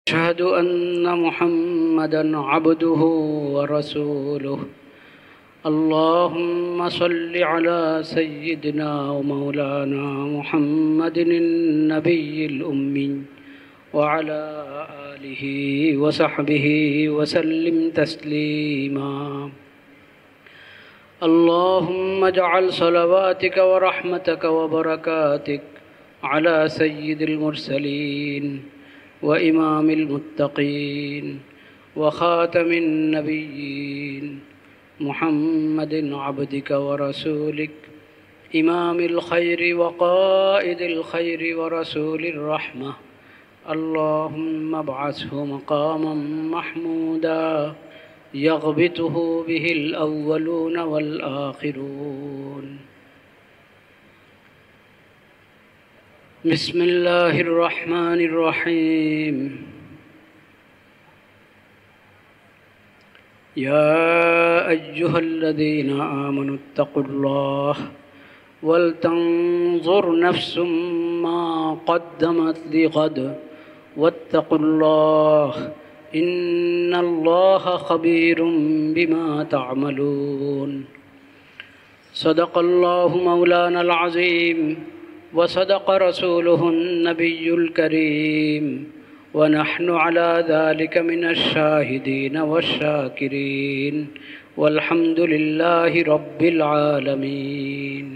أشهد أن محمدًا عبده ورسوله. اللهم صل على سيدنا ومولانا محمد النبي الأمي وعلى آله وصحبه وسلم تسليما. اللهم اجعل صلواتك ورحمتك وبركاتك على سيد المرسلين وإمام المتقين وخاتم النبيين محمد عبدك ورسولك إمام الخير وقائد الخير ورسول الرحمة. اللهم ابعثه مقاما محمودا يغبطه به الأولون والآخرون. بسم الله الرحمن الرحيم. يا أيها الذين آمنوا اتقوا الله ولتنظر نفس ما قدمت لغد واتقوا الله إن الله خبير بما تعملون. صدق الله مولانا العظيم وصدق رسوله النبي الكريم ونحن على ذلك من الشاهدين والشاكرين والحمد لله رب العالمين.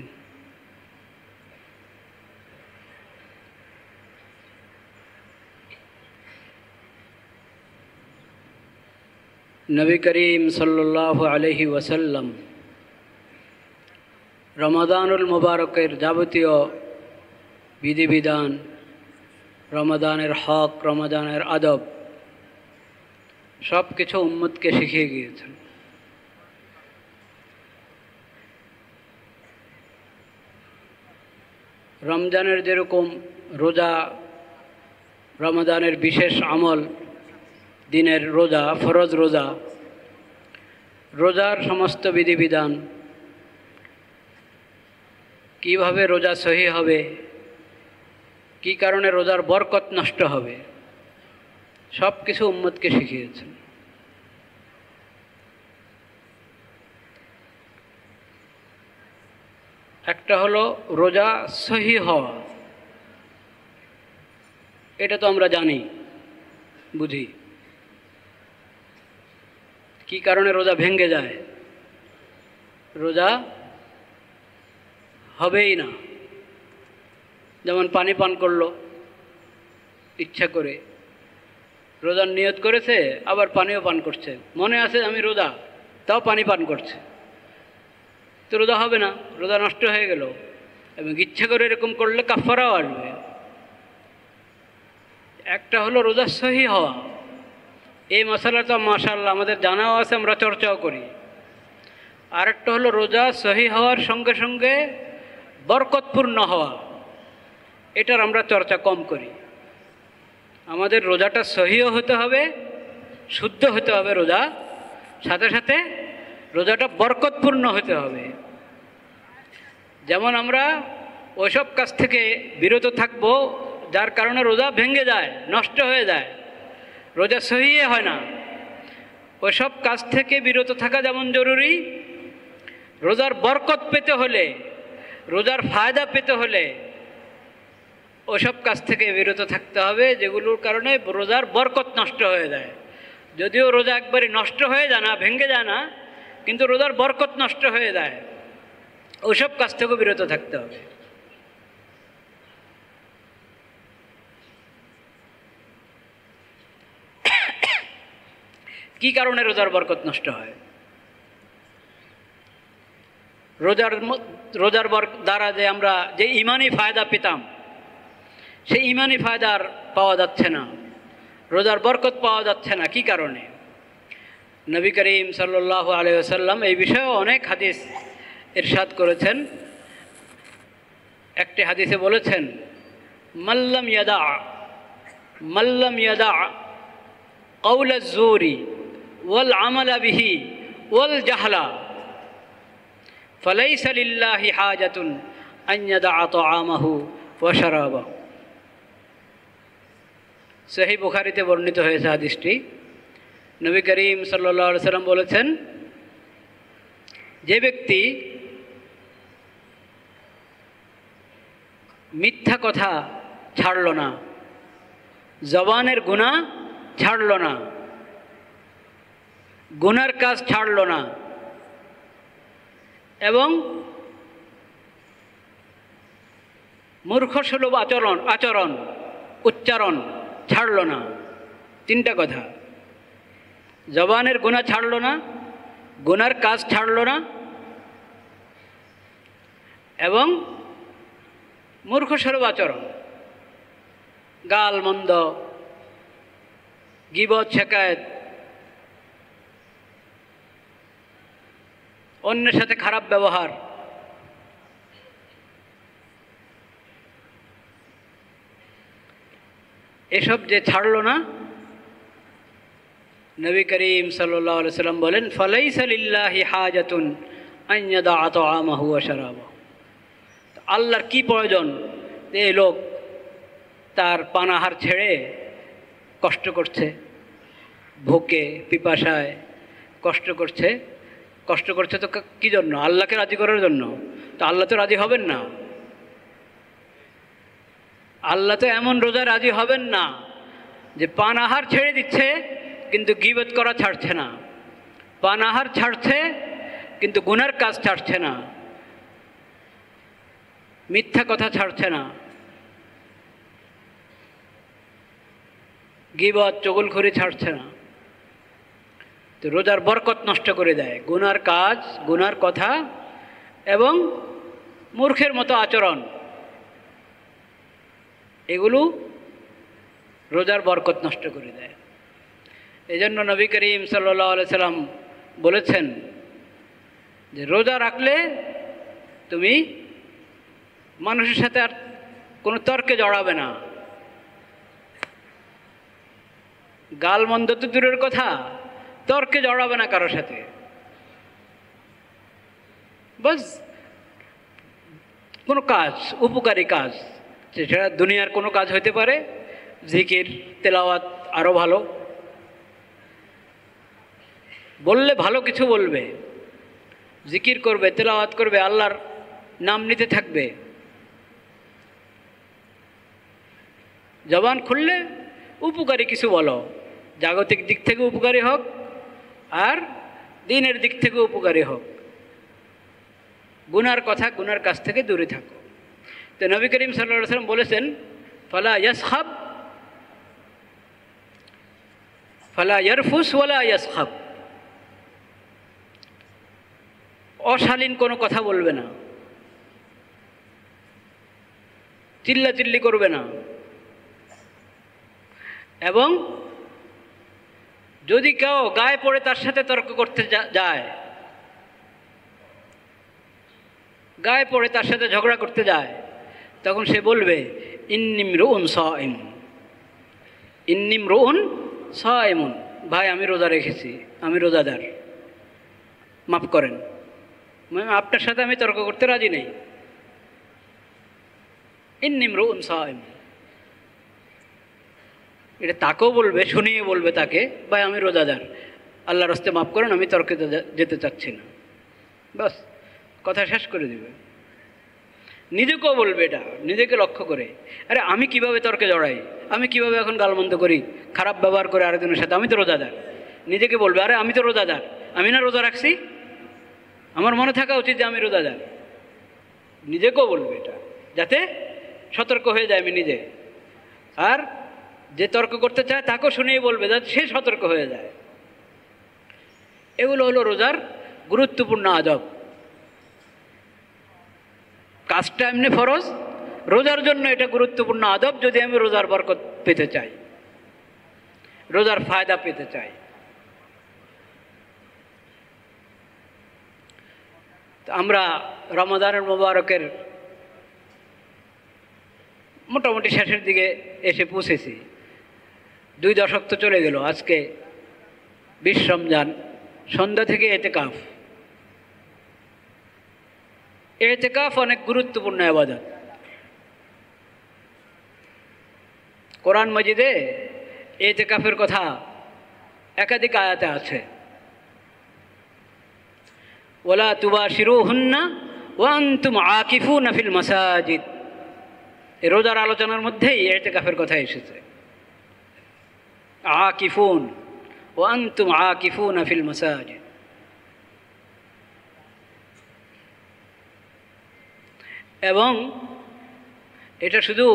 নবী করিম সাল্লাল্লাহু আলাইহি ওয়াসাল্লাম রমাদানুল মুবারকের যাবতীয় বিধিবিধান, রমাদানের হক, রমাদানের আদব সব কিছু উম্মতকে শিখিয়ে গিয়েছেন। রমজানের যেরকম রোজা রমাদানের বিশেষ আমল, দিনের রোজা, ফরজ রোজা, রোজার সমস্ত বিধিবিধান, কিভাবে রোজা সহি হবে, কি কারণে রোজার বরকত নষ্ট হবে, সব কিছু উম্মতকে শিখিয়েছেন। একটা হলো রোজা সহি হওয়া, এটা তো আমরা জানি, বুঝি। কি কারণে রোজা ভেঙে যায়? রোজা হবেই না। যেমন পানি পান করলো ইচ্ছা করে, রোজার নিয়ত করেছে, আবার পানিও পান করছে, মনে আছে আমি রোজা, তাও পানি পান করছে, তো রোজা হবে না, রোজা নষ্ট হয়ে গেল। এবং ইচ্ছা করে এরকম করলে কাফারাও আসবে। একটা হলো রোজা সহি হওয়া, এই মশালাটা মাশাআল্লাহ আমাদের জানাও আছে, আমরা চর্চাও করি। আর একটা হলো রোজা সহি হওয়ার সঙ্গে সঙ্গে বরকতপূর্ণ হওয়া, এটার আমরা চর্চা কম করি। আমাদের রোজাটা সহিও হতে হবে, শুদ্ধ হতে হবে রোজা, সাথে সাথে রোজাটা বরকতপূর্ণ হতে হবে। যেমন আমরা ওইসব কাজ থেকে বিরত থাকব যার কারণে রোজা ভেঙে যায়, নষ্ট হয়ে যায়, রোজা সহি হয় না। ওইসব কাজ থেকে বিরত থাকা যেমন জরুরি, রোজার বরকত পেতে হলে, রোজার ফায়দা পেতে হলে ওসব কাজ থেকে বিরত থাকতে হবে যেগুলোর কারণে রোজার বরকত নষ্ট হয়ে যায়। যদিও রোজা একবারই নষ্ট হয়ে যায় না, ভেঙে যায় না, কিন্তু রোজার বরকত নষ্ট হয়ে যায়, ওসব কাজ থেকেও বিরত থাকতে হবে। কি কারণে রোজার বরকত নষ্ট হয়? রোজার দ্বারা যে আমরা যে ইমানি ফায়দা পেতাম, সেই ইমানি ফায়দা আর পাওয়া যাচ্ছে না, রোজার বরকত পাওয়া যাচ্ছে না। কি কারণে? নবী করিম সাল্লাল্লাহু আলাইহি ওয়াসাল্লাম এই বিষয়ে অনেক হাদিস ইরশাদ করেছেন। একটি হাদিসে বলেছেন, মাল্লাম ইয়াদা কাউলা যুরি ওয়াল আমালা বিহি ওয়াল জাহলা ফালাইসা লিল্লাহি হাজাতুন আন ইয়াদা তাআমাহু ওয়া শারাবাহু। সহিহ বুখারীতে বর্ণিত হয়েছে হাদিসটি। নবী করিম সাল্লাল্লাহু আলাইহি সাল্লাম বলেছেন, যে ব্যক্তি মিথ্যা কথা ছাড়ল না, জবানের গুনাহ ছাড়ল না, গুনার কাজ ছাড়ল না, এবং মূর্খসুলভ আচরণ উচ্চারণ ছাড়ল না, তিনটা কথা, জবানের গুনাহ ছাড়ল না, গুনার কাজ ছাড়ল না, এবং মূর্খসুলভ আচরণ, গাল মন্দ, গীবত, শেকায়েত, অন্যের সাথে খারাপ ব্যবহার, এসব যে ছাড়ল না, নবী করিম সাল্লাল্লাহু আলাইহি সাল্লাম বলেন, ফালাইসা লিল্লাহি হাজাতুন আন ইয়াদা তাআমাহু ওয়া শারাবাহু। আল্লাহর কি প্রয়োজন যে এই লোক তার পানাহার ছেড়ে কষ্ট করছে, ভুকে পিপাসায় কষ্ট করছে তো কি জন্য? আল্লাহকে রাজি করার জন্য। তো আল্লাহ তো রাজি হবেন না। আল্লাহ তো এমন রোজা রাজি হবেন না যে পানাহার ছেড়ে দিচ্ছে কিন্তু গীবত করা ছাড়ছে না, পানাহার ছাড়ছে কিন্তু গুনার কাজ ছাড়ছে না, মিথ্যা কথা ছাড়ছে না, গীবত চগলখড়ি ছাড়ছে না। তো রোজার বরকত নষ্ট করে দেয় গুনার কাজ, গুনার কথা এবং মূর্খের মতো আচরণ, এগুলো রোজার বরকত নষ্ট করে দেয়। এই জন্য নবী করিম সাল্লাল্লাহু আলাইহি সাল্লাম বলেছেন যে রোজা রাখলে তুমি মানুষের সাথে আর কোনো তর্কে জড়াবে না, গালমন্দ তো দূরের কথা, তর্কে জড়াবে না কারোর সাথে। বাস কোনো কাজ, উপকারী কাজ, সেটা দুনিয়ার কোনো কাজ হইতে পারে, জিকির তেলাওয়াত আরও ভালো, বললে ভালো কিছু বলবে, জিকির করবে, তেলাওয়াত করবে, আল্লাহর নাম নিতে থাকবে, জবান খুললে উপকারী কিছু বলো, জাগতিক দিক থেকে উপকারী হোক আর দিনের দিক থেকে উপকারী হোক, গুনার কথা, গুনার কাছ থেকে দূরে থাকো। তো নবী করিম সাল্লাল্লাহু আলাইহি ওয়াসাল্লাম বলেছেন, ফালা ইয়াসখাব ফালা ইয়ারফুস ওয়ালা ইয়াসখাব, অশালীন কোনো কথা বলবে না, চিল্লাচিল্লি করবে না, এবং যদি কেউ গায়ে পড়ে তার সাথে তর্ক করতে যায়, গায়ে পড়ে তার সাথে ঝগড়া করতে যায়, তখন সে বলবে ইন্নিমরুউন সাইমুন, ইন্নিমরুউন সাইমুন, ভাই আমি রোজা রেখেছি, আমি রোজাদার, মাফ করেন, আপনার সাথে আমি তর্ক করতে রাজি নেই, ইন্নিমরুউন সাইমুন। এটা তাকেও বলবে, শুনিয়ে বলবে তাকে, ভাই আমি রোজাদার, আল্লাহর রাস্তে মাফ করেন, আমি তর্কে যেতে চাচ্ছি না, বাস কথা শেষ করে দিবে। নিজেকেও বলবে এটা, নিজেকে লক্ষ্য করে, আরে আমি কিভাবে তর্কে জড়াই, আমি কিভাবে এখন গালমন্দ করি, খারাপ ব্যবহার করে আরেকজনের সাথে, আমি তো রোজাদার। নিজেকে বলবে, আরে আমি তো রোজাদার, আমি না রোজা রাখছি, আমার মনে থাকা উচিত যে আমি রোজাদার। নিজেকেও বলবে এটা, যাতে সতর্ক হয়ে যায় আমি নিজে, আর যে তর্ক করতে চায় তাকেও শুনিয়ে বলবে যাতে সে সতর্ক হয়ে যায়। এগুলো হলো রোজার গুরুত্বপূর্ণ আদব। কাজটা এমনি ফরজ, রোজার জন্য এটা গুরুত্বপূর্ণ আদব। যদি আমি রোজার বরকত পেতে চাই, রোজার ফায়দা পেতে চাই, আমরা রমাদানের মোবারকের মোটামুটি শেষের দিকে এসে পৌঁছেছি। 2 দশক তো চলে গেল। আজকে 20 রমজান, সন্ধ্যা থেকে এতেকাফ। এতেকাফ অনেক গুরুত্বপূর্ণ ইবাদত। কোরআন মাজিদে এতেকাফের কথা একাধিক আয়াতে আছে। ওয়ালা তুবাশিরুহুন্না ওয়া আনতুম আকিফুনা ফিল মাসাজিদ, এই রোজার আলোচনার মধ্যেই এতেকাফের কথা এসেছে। আকিফুন ওয়া আনতুম আকিফুনা ফিল মাসাজিদ। এবং এটা শুধু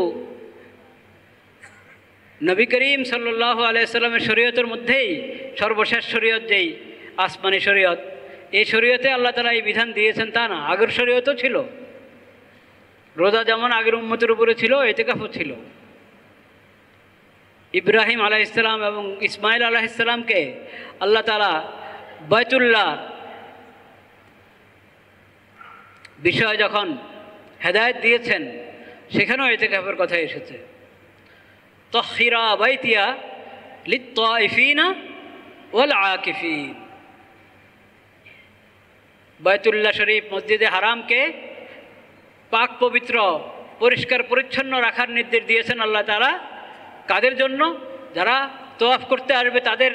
নবী করিম সাল্লাল্লাহু আলাইহি সাল্লামের শরীয়তের মধ্যেই সর্বশেষ শরীয়ত যেই আসমানি শরীয়ত, এই শরীয়তে আল্লাহ তাআলা এই বিধান দিয়েছেন তা না, আগের শরীয়তও ছিল। রোজা যেমন আগের উম্মতের উপরে ছিল, ইতিকাফও ছিল। ইব্রাহিম আলাইহিস সালাম এবং ইসমাইল আলাইহিস সালামকে আল্লাহ তাআলা বাইতুল্লাহ বিষয় যখন হেদায়েত দিয়েছেন, সেখানেও ইতিকাফের কথা এসেছে। তাহহিরা বাইতিয়া লিত-তাইফিনা ওয়াল আকিফিন, বাইতুল্লাহ শরীফ মসজিদে হারামকে পাক পবিত্র পরিষ্কার পরিচ্ছন্ন রাখার নির্দেশ দিয়েছেন আল্লাহ তাআলা। কাদের জন্য? যারা তওয়াফ করতে আসবে তাদের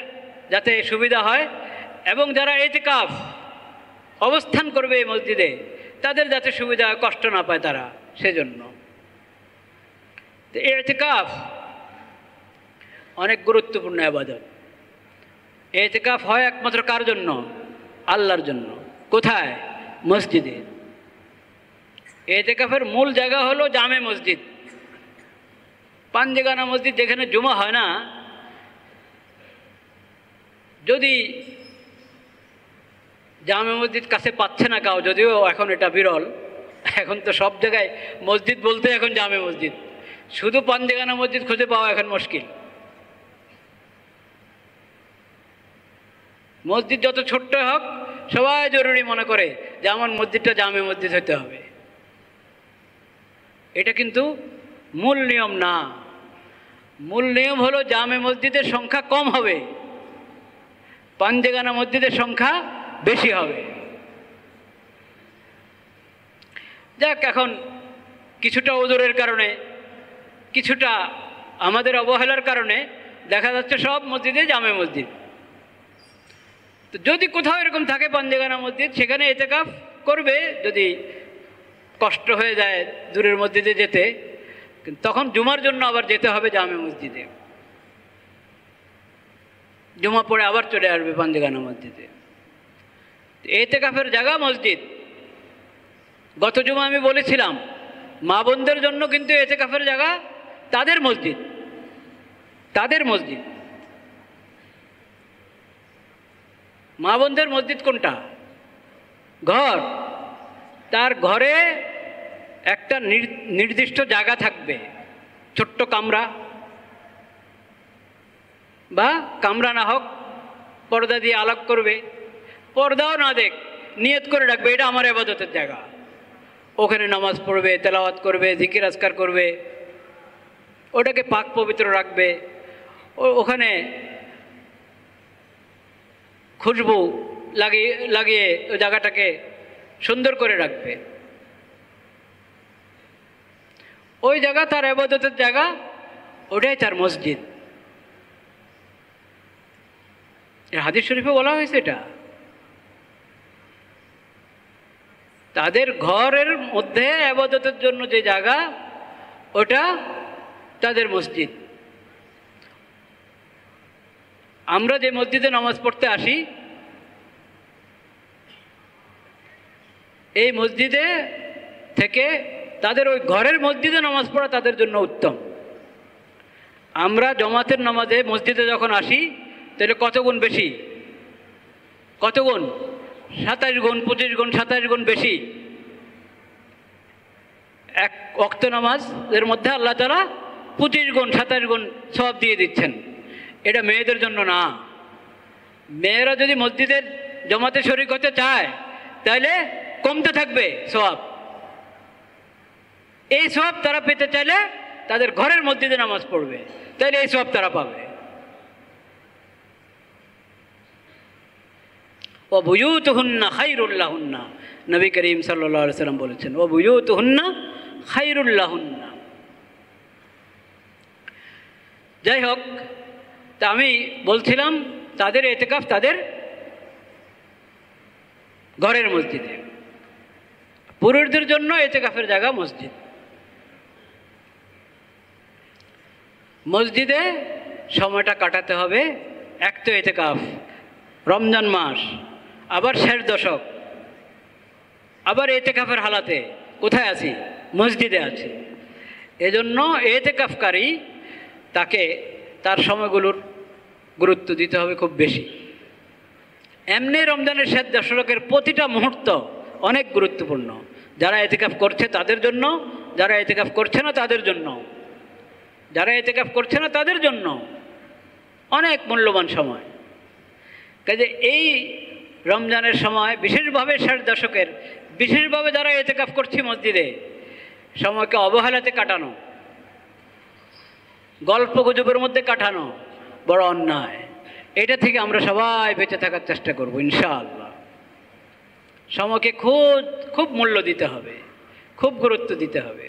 যাতে সুবিধা হয়, এবং যারা ইতিকাফ অবস্থান করবে এই মসজিদে তাদের যাতে সুবিধা হয়, কষ্ট না পায় তারা, সেজন্য। তো ইতিকাফ অনেক গুরুত্বপূর্ণ ইবাদত। ইতিকাফ হয় একমাত্র কার জন্য? আল্লাহর জন্য। কোথায়? মসজিদে। ইতিকাফের মূল জায়গা হলো জামে মসজিদ, পাঞ্জেগানা মসজিদ, যেখানে জুমা হয় না। যদি জামে মসজিদ কাছে পাচ্ছে না কাউ, যদিও এখন এটা বিরল, এখন তো সব জায়গায় মসজিদ বলতে এখন জামে মসজিদ, শুধু পাঞ্জেগানা মসজিদ খুঁজে পাওয়া এখন মুশকিল। মসজিদ যত ছোট্ট হোক, সবাই জরুরি মনে করে যে আমার মসজিদটা জামে মসজিদ হতে হবে। এটা কিন্তু মূল নিয়ম না। মূল নিয়ম হলো জামে মসজিদের সংখ্যা কম হবে, পাঞ্জেগানা মসজিদের সংখ্যা বেশি হবে। যাক, এখন কিছুটা ওজোরের কারণে, কিছুটা আমাদের অবহেলার কারণে দেখা যাচ্ছে সব মসজিদে জামে মসজিদ। তো যদি কোথাও এরকম থাকে পাঞ্জেগানা মসজিদ, সেখানে ইতিকাফ করবে। যদি কষ্ট হয়ে যায় দূরের মসজিদে যেতে, তখন জুমার জন্য আবার যেতে হবে জামে মসজিদে, জুমা পড়ে আবার চলে আসবে পাঞ্জেগানা মসজিদে। ইতিকাফের জায়গা মসজিদ। গত জুমা আমি বলেছিলাম, মা বোনদের জন্য কিন্তু ইতিকাফের জায়গা তাদের মসজিদ, তাদের মসজিদ। মা বোনদের মসজিদ কোনটা? ঘর। তার ঘরে একটা নির্দিষ্ট জায়গা থাকবে, ছোট্ট কামরা, বা কামরা না হোক পর্দা দিয়ে আলাপ করবে, পর্দাও না দেখ, নিয়ত করে রাখবে এটা আমার ইবাদতের জায়গা। ওখানে নামাজ পড়বে, তেলাওয়াত করবে, জিকির আজকার করবে, ওটাকে পাক পবিত্র রাখবে। ওখানে খুশবু লাগিয়ে ওই জায়গাটাকে সুন্দর করে রাখবে। ওই জায়গা তার ইবাদতের জায়গা, ওটাই তার মসজিদ। হাদিস শরীফে বলা হয়েছে এটা। তাদের ঘরের মধ্যে ইবাদতের জন্য যে জায়গা, ওটা তাদের মসজিদ। আমরা যে মসজিদে নামাজ পড়তে আসি, এই মসজিদে থেকে তাদের ওই ঘরের মসজিদে নামাজ পড়া তাদের জন্য উত্তম। আমরা জমাতের নামাজে মসজিদে যখন আসি, তাহলে কত গুণ বেশি? কত গুণ? 27 গুণ, 25 গুণ, 27 গুণ বেশি। এক ওয়াক্ত নামাজের মধ্যে আল্লাহ তাআলা 25 গুণ, 27 গুণ সওয়াব দিয়ে দিচ্ছেন। এটা মেয়েদের জন্য না। মেয়েরা যদি মসজিদের জমাতে শরীক হতে চায়, তাহলে কমতে থাকবে সওয়াব। এই সওয়াব তারা পেতে চাইলে তাদের ঘরের মসজিদে নামাজ পড়বে, তাহলে এই সওয়াব তারা পাবে। ও বুয়ুতুহুন্না খায়রুল লাহুন্না, নবী করিম সাল্লাল্লাহু আলাইহি ওয়াসাল্লাম বলেছেন, ও বুয়ুতুহুন্না খায়রুল লাহুন্না। যাই হোক, তা আমি বলছিলাম তাদের এতেকাফ তাদের ঘরের মসজিদে, পুরুষদের জন্য এতেকাফের জায়গা মসজিদ। মসজিদে সময়টা কাটাতে হবে। এক তো এতেকাফ, রমজান মাস, আবার শেষ দশক, আবার এতেকাফের হালাতে কোথায় আছি? মসজিদে আছি। এজন্য এতেকাফকারী তাকে তার সময়গুলোর গুরুত্ব দিতে হবে খুব বেশি। এমনি রমজানের শেষ দশকের প্রতিটা মুহূর্ত অনেক গুরুত্বপূর্ণ, যারা এতেকাফ করছে তাদের জন্য, যারা এতেকাফ করছে না তাদের জন্য, যারা এতেকাফ করছে না তাদের জন্য অনেক মূল্যবান সময়। কাজে এই রমজানের সময় বিশেষভাবে শেষ দশকের, বিশেষভাবে যারা এতেকাফ করছে মসজিদে, সময়কে অবহেলাতে কাটানো, গল্প গুজবের মধ্যে কাটানো বড় অন্যায়। এটা থেকে আমরা সবাই বেঁচে থাকার চেষ্টা করব ইনশাআল্লাহ। সময়কে খুব খুব মূল্য দিতে হবে, খুব গুরুত্ব দিতে হবে।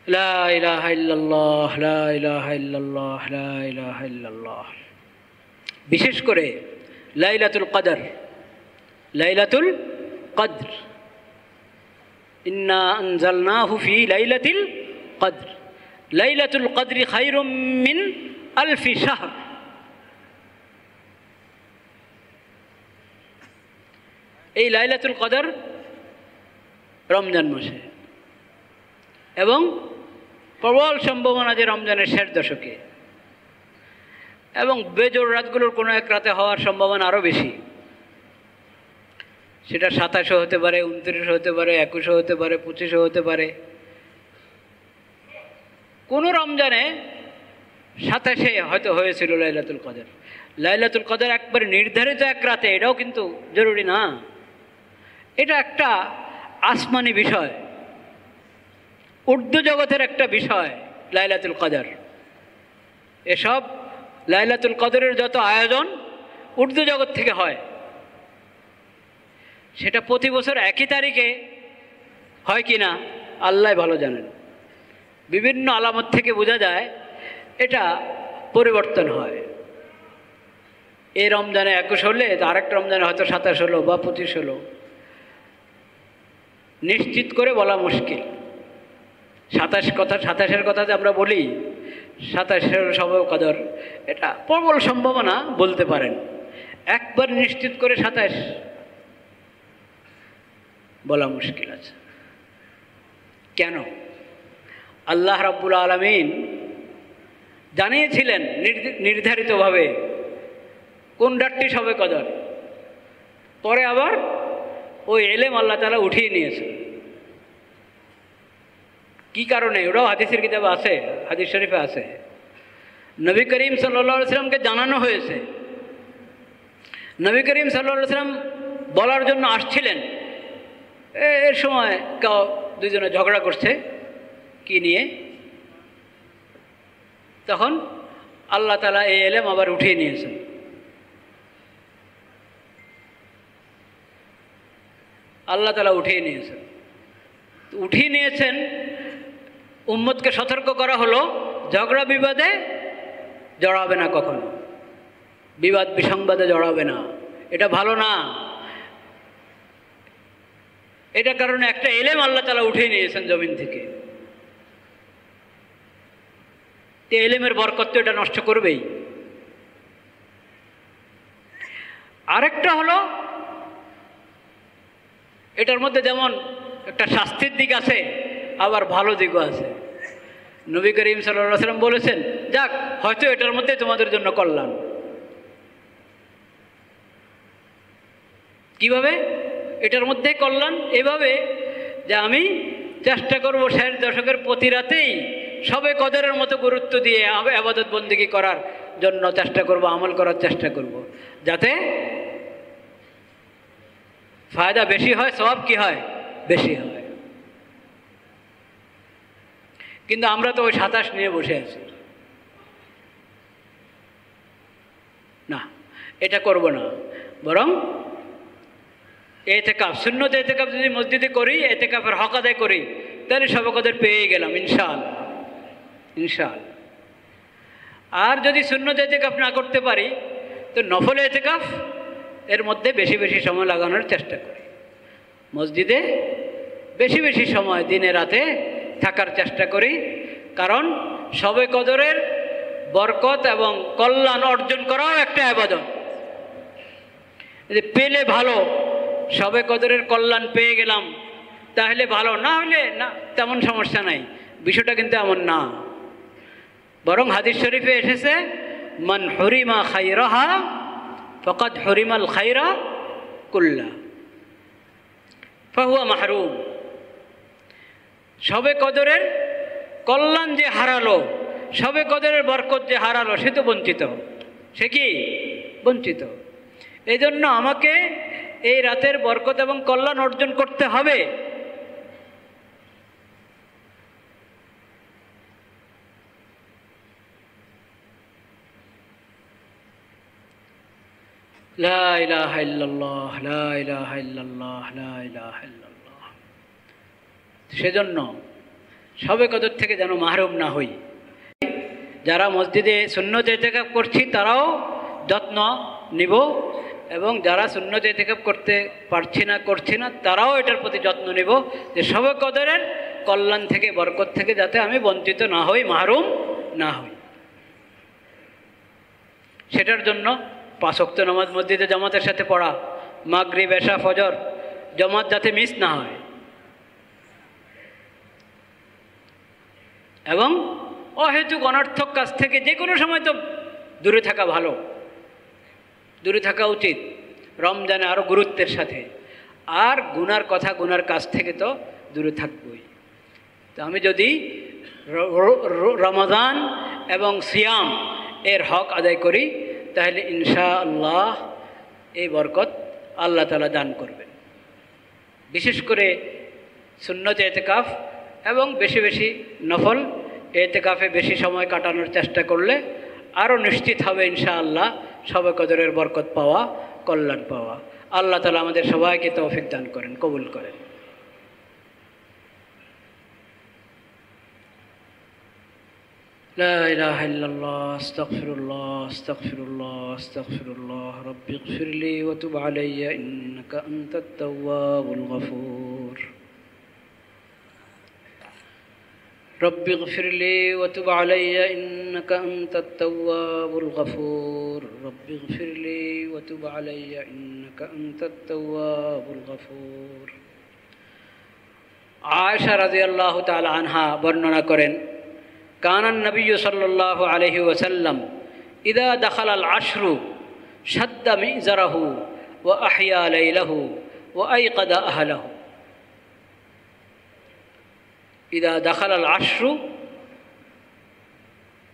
লা ইলাহা ইল্লাল্লাহ, লা ইলাহা ইল্লাল্লাহ, লা ইলাহা ইল্লাল্লাহ। বিশেষ করে লাইলাতুল কদর, লাইলাতুল কদর, ইন্না আনজালনাহু ফি লাইলাতিল কদর, লাইলাতুল কদরি খায়রুম মিন আলফি শাহর। এই লাইলাতুল কদর রমজান মাসে, এবং প্রবল সম্ভাবনা যে রমজানের শেষ দশকে, এবং বেজোড় রাতগুলোর কোনো এক রাতে হওয়ার সম্ভাবনা আরও বেশি। সেটা 27 হতে পারে, 29 হতে পারে, 21 হতে পারে, 25 হতে পারে। কোনো রমজানে 27 হয়তো হয়েছিল লাইলাতুল কদর। লাইলাতুল কদর একবারে নির্ধারিত এক রাতে, এটাও কিন্তু জরুরি না। এটা একটা আসমানি বিষয়, উর্দু জগতের একটা বিষয় লাইলাতুল কদর। এসব লাইলাতুল কদরের যত আয়োজন উর্দু জগৎ থেকে হয়, সেটা প্রতি বছর একই তারিখে হয় কি না আল্লাহ ভালো জানেন। বিভিন্ন আলামত থেকে বোঝা যায় এটা পরিবর্তন হয়। এই রমজানে 21 হলে আরেকটা রমজানে হয়তো 27 হলো বা 25 হলো, নিশ্চিত করে বলা মুশকিল। 27-এর কথা যে আমরা বলি 27-এর শবে কদর, এটা প্রবল সম্ভাবনা বলতে পারেন। একবার নিশ্চিত করে 27 বলা মুশকিল আছে। কেন? আল্লাহ রাব্বুল আলামিন জানিয়েছিলেন নির্ধারিতভাবে কোন রাতটি শবে কদর, পরে আবার ওই এলেম আল্লাহ তাআলা উঠিয়ে নিয়েছেন। কি কারণে? ওরাও হাদিসের কিতাবে আছে, হাদিস শরীফে আছে। নবী করিম সাল্লাল্লাহু আলাইহি সাল্লামকে জানানো হয়েছে। নবী করিম সাল্লাল্লাহু আলাইহি সাল্লাম বলার জন্য আসছিলেন, এর সময় দুইজনে ঝগড়া করছে কি নিয়ে, তখন আল্লাহ তাআলা এই এলেম আবার উঠিয়ে নিয়েছেন। আল্লাহ তাআলা উঠিয়ে নিয়েছেন। উঠিয়ে নিয়েছেন, উম্মতকে সতর্ক করা হলো ঝগড়া বিবাদে জড়াবে না, কখনো বিবাদ বিসংবাদে জড়াবে না, এটা ভালো না। এটা কারণে একটা এলেম আল্লাহ তাআলা উঠিয়ে নিয়েছেন জমিন থেকে। এলেমের বরকত তো এটা নষ্ট করবেই। আরেকটা হলো, এটার মধ্যে যেমন একটা শাস্তির দিক আছে, আবার ভালো দিকও আছে। নবী করিম সাল্লাল্লাহু আলাইহি ওয়াসাল্লাম বলেছেন, যাক হয়তো এটার মধ্যে তোমাদের জন্য কল্যাণ। কিভাবে? এটার মধ্যে কল্যাণ এভাবে যে আমি চেষ্টা করব শেষ দশকের প্রতি রাতেই সবে কদরের মতো গুরুত্ব দিয়ে ইবাদত বন্দেগী করার জন্য চেষ্টা করব, আমল করার চেষ্টা করব, যাতে ফায়দা বেশি হয়, সওয়াব কি হয়? বেশি হয়। কিন্তু আমরা তো ওই 27 নিয়ে বসে আছি। না, এটা করব না, বরং এতেকাফ, সুন্নত এতেকাফ যদি মসজিদে করি, এতেকাফের হক আদায় করি, তাহলে সবে কদর পেয়ে গেলাম ইনশাআল্লাহ, ইনশাআল্লাহ। আর যদি সুন্নত এতেকাফ না করতে পারি, তো নফল এতেকাফ এর মধ্যে বেশি বেশি সময় লাগানোর চেষ্টা করি, মসজিদে বেশি বেশি সময় দিনে রাতে থাকার চেষ্টা করি। কারণ শবে কদরের বরকত এবং কল্যাণ অর্জন করাও একটা ইবাদত। পেলে ভালো, শবে কদরের কল্যাণ পেয়ে গেলাম তাহলে ভালো, না হলে না তেমন সমস্যা নাই, বিষয়টা কিন্তু এমন না। বরং হাদিস শরীফে এসেছে, মান হরিমা খাইরাহা ফাকাদ হরিমাল খাইরা কুল্লা ফাহুয়া মাহরুম। শবে কদরের কল্যাণ যে হারালো, শবে কদরের বরকত যে হারালো, সে তো বঞ্চিত, সে কি বঞ্চিত। এই জন্য আমাকে এই রাতের বরকত এবং কল্যাণ অর্জন করতে হবে। লা ইলাহা ইল্লাল্লাহ, লা ইলাহা ইল্লাল্লাহ, লা ইলাহা ইল্লাল্লাহ। সেজন্য শবে কদর থেকে যেন মাহরুম না হই। যারা মসজিদে সুন্নত ইতিকাফ করছি তারাও যত্ন নিব, এবং যারা সুন্নত ইতিকাফ করতে করছি না তারাও এটার প্রতি যত্ন নিব যে শবে কদরের কল্যাণ থেকে, বরকত থেকে যাতে আমি বঞ্চিত না হই, মাহরুম না হই। সেটার জন্য 5 ওয়াক্ত নামাজ মসজিদে জামাতের সাথে পড়া, মাগরিব এশা ফজর জামাত যাতে মিস না হয়, এবং অহেতুক অনর্থক কাজ থেকে যে কোনো সময় তো দূরে থাকা ভালো, দূরে থাকা উচিত, রমজানে আরও গুরুত্বের সাথে। আর গুনার কথা, গুনার কাজ থেকে তো দূরে থাকবই। তো আমি যদি রমাদান এবং সিয়াম এর হক আদায় করি, তাহলে ইনশাআল্লাহ এই বরকত আল্লাহ তাআলা দান করবেন। বিশেষ করে সুন্নত ইতিকাফ এবং বেশি বেশি নফল ইতিকাফে বেশি সময় কাটানোর চেষ্টা করলে আরও নিশ্চিত হবে ইনশাআল্লাহ শবে কদরের বরকত পাওয়া, কল্যাণ পাওয়া। আল্লাহ তাআলা আমাদের সবাইকে তৌফিক দান করেন, কবুল করেন। لا إله إلا الله، استغفر الله، استغفر الله، استغفر الله، رب اغفر لي وتب علي إنك أنت التواب الغفور. رب اغفر لي وتب علي إنك أنت التواب الغفور. رب اغفر لي وتب علي إنك أنت التواب الغفور. عائشة رضي الله تعالى عنها বর্ণনা করেন, কান নবী সাল্লাল্লাহু আলাইহি ওয়াসাল্লাম ইদা দাখালাল আশরু শাদ্দা মিজারাহু ওয়া আহইয়া লাইলাহু ওয়া আইকাদা আহলাহু। ইদা দাখালাল আশরু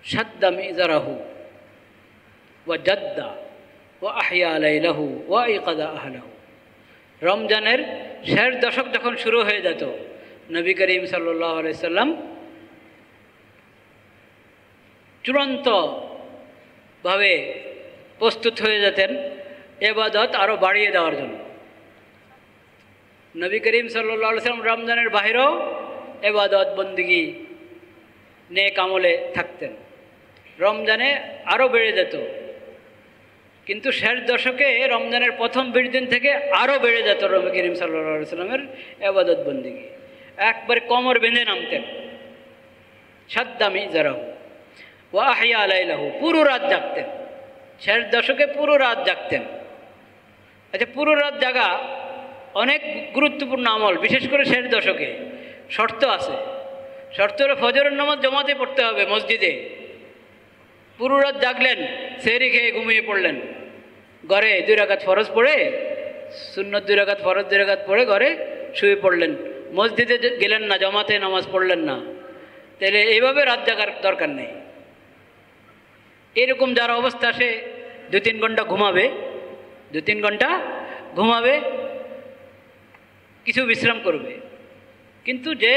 শাদ্দা মিজারাহু ওয়া জাদ্দা ওয়া আহইয়া লাইলাহু ওয়া আইকাদা আহলাহু। রমজানের শেষ দশক যখন শুরু হয়ে যেত, নবী করিম সাল্লাল্লাহু আলাইহি সাল্লাম চূড়ান্তভাবে প্রস্তুত হয়ে যেতেন ইবাদত আরও বাড়িয়ে দেওয়ার জন্য। নবী করিম সাল্লাল্লাহু আলাইহি সাল্লাম রমজানের বাহিরেও ইবাদত বন্দেগী নেক আমলে থাকতেন, রমজানে আরও বেড়ে যেত। কিন্তু শেষ দশকে রমজানের প্রথম 20 দিন থেকে আরও বেড়ে যেত নবী করিম সাল্লাল্লাহু আলাইহি সাল্লামের ইবাদত বন্দেগী। একবারে কোমর বেঁধে নামতেন। শাদ্দা মিজারাহু ওয়া আহইয়া লাইলাহু, পুরো রাত জাগতেন। শেষ দশকে পুরো রাত জাগতেন। আচ্ছা, পুরো রাত জাগা অনেক গুরুত্বপূর্ণ আমল, বিশেষ করে শেষ দশকে। শর্ত আছে, শর্ত হলো ফজরের নামাজ জমাতে পড়তে হবে মসজিদে। পুরো রাত জাগলেন, সেহরি খেয়ে ঘুমিয়ে পড়লেন, ঘরে 2 রাকাত ফরজ পড়ে, সুন্নত 2 রাকাত, ফরজ 2 রাকাত পড়ে ঘরে শুয়ে পড়লেন, মসজিদে গেলেন না, জমাতে নামাজ পড়লেন না। তাহলে এইভাবে রাত জাগার দরকার নেই। এরকম যার অবস্থা, সে 2-3 ঘন্টা ঘুমাবে, 2-3 ঘন্টা ঘুমাবে, কিছু বিশ্রাম করবে। কিন্তু যে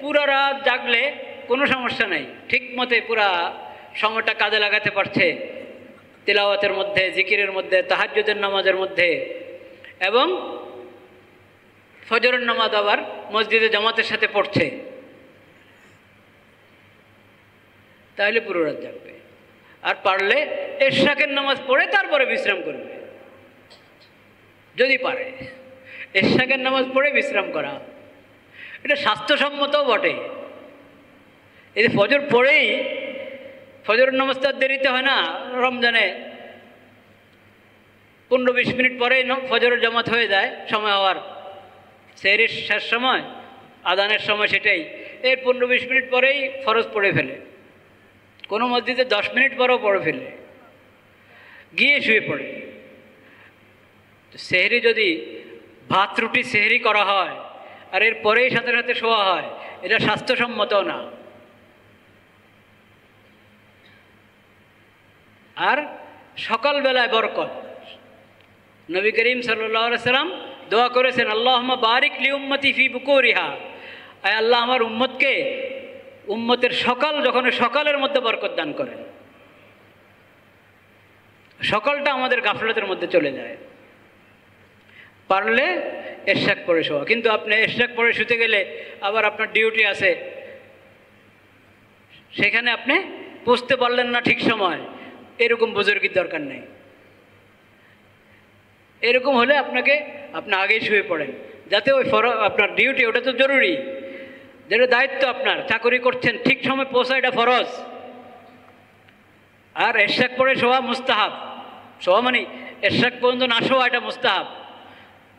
পুরা রাত জাগলে কোনো সমস্যা নাই, ঠিক মতে পুরা সময়টা কাজে লাগাতে পারছে, তিলাওয়াতের মধ্যে, জিকিরের মধ্যে, তাহাজ্জুদের নামাজের মধ্যে, এবং ফজরের নামাজ আবার মসজিদে জামাতের সাথে পড়ছে, তাহলে পুরো রাত জাগবে। আর পারলে এশরাকের নামাজ পড়ে তারপরে বিশ্রাম করবে, যদি পারে। এশরাকের নামাজ পড়ে বিশ্রাম করা এটা স্বাস্থ্যসম্মতও বটে। এই যে ফজর পড়েই, ফজরের নামাজ তো আর দেরিতে হয় না, রমজানে 15-20 মিনিট পরেই ফজরের জামাত হয়ে যায়, সময় হওয়ার, সেহরির শেষ সময়, আদানের সময় সেটাই। এর 15-20 মিনিট পরেই ফরজ পড়ে ফেলে, কোনো মসজিদে 10 মিনিট পরেও পড়ে ফেলে, গিয়ে শুয়ে পড়ে। সেহরি যদি ভাত রুটি সেহরি করা হয় আর এর পরেই সাথে সাথে শোয়া হয়, এটা স্বাস্থ্যসম্মত না। আর সকালবেলায় বরকত, নবী করিম সাল্লাল্লাহু আলাইহি সাল্লাম দোয়া করেছেন, আল্লাহুম্মা বারিক লি উম্মতি ফি বুকুরিহা, আয় আল্লাহ আমার উম্মতকে, উম্মতের সকাল যখন সকালের মধ্যে বরকত দান করেন। সকালটা আমাদের গাফলতের মধ্যে চলে যায়। পারলে এশরাক পড়ে শোয়া, কিন্তু আপনি এশরাক পড়ে শুতে গেলে আবার আপনার ডিউটি আছে, সেখানে আপনি পৌঁছতে পারলেন না ঠিক সময়, এরকম বুজুর্গির দরকার নেই। এরকম হলে আপনি আগেই শুয়ে পড়েন, যাতে ওই আপনার ডিউটি, ওটা তো জরুরি, যেটা দায়িত্ব, আপনার চাকরি করছেন, ঠিক সময় পৌঁছা, এটা ফরজ। আর এশরাক পড়ে শোয়া মুস্তাহাব, শোয়া মানে এশরাক পর্যন্ত না শোয়া, এটা মুস্তাহাব।